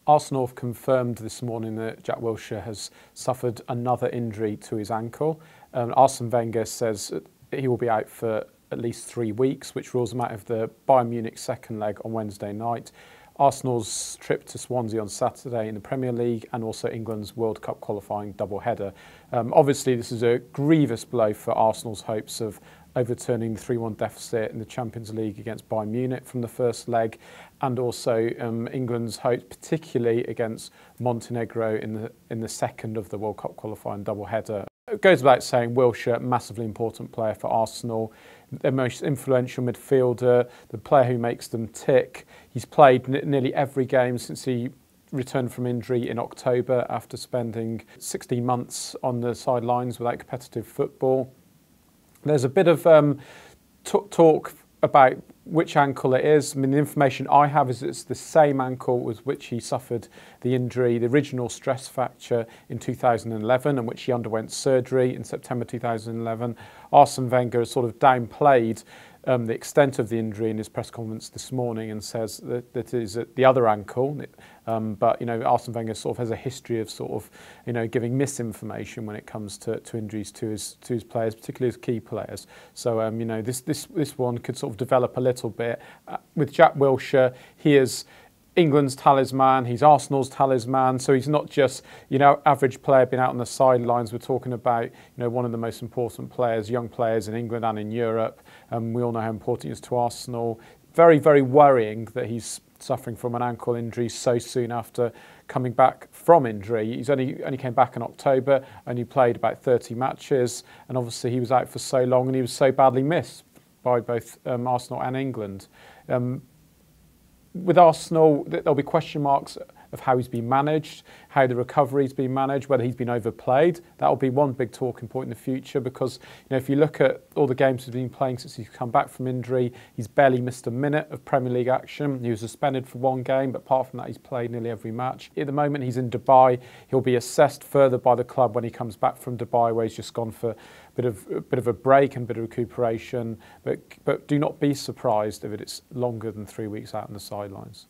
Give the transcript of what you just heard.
Arsenal have confirmed this morning that Jack Wilshere has suffered another injury to his ankle. Arsene Wenger says he will be out for at least 3 weeks, which rules him out of the Bayern Munich second leg on Wednesday night, Arsenal's trip to Swansea on Saturday in the Premier League, and also England's World Cup qualifying double-header. Obviously, this is a grievous blow for Arsenal's hopes of overturning the 3-1 deficit in the Champions League against Bayern Munich from the first leg, and also England's hopes, particularly against Montenegro in the second of the World Cup qualifying double-header. It goes without saying, Wilshere, massively important player for Arsenal, their most influential midfielder, the player who makes them tick. He's played nearly every game since he returned from injury in October after spending 16 months on the sidelines without competitive football. There's a bit of talk about which ankle it is. I mean, the information I have is it's the same ankle with which he suffered the injury, the original stress fracture in 2011, and which he underwent surgery in September 2011. Arsene Wenger has sort of downplayed the extent of the injury in his press conference this morning and says that it is the other ankle. But, you know, Arsene Wenger sort of has a history of sort of, you know, giving misinformation when it comes to injuries to his players, particularly his key players. So, you know, this one could sort of develop a little bit. With Jack Wilshere, he is England's talisman, he's Arsenal's talisman, so he's not just, you know, average player being out on the sidelines. We're talking about, you know, one of the most important players, young players in England and in Europe. We all know how important he is to Arsenal. Very, very worrying that he's suffering from an ankle injury so soon after coming back from injury. He's only came back in October, only played about 30 matches, and obviously he was out for so long and he was so badly missed by both Arsenal and England. With Arsenal, there'll be question marks of how he's been managed, how the recovery's been managed, whether he's been overplayed. That'll be one big talking point in the future because, you know, if you look at all the games he's been playing since he's come back from injury, he's barely missed a minute of Premier League action. He was suspended for one game, but apart from that, he's played nearly every match. At the moment, he's in Dubai. He'll be assessed further by the club when he comes back from Dubai, where he's just gone for a bit of a break and a bit of recuperation. But do not be surprised if it's longer than 3 weeks out on the sidelines.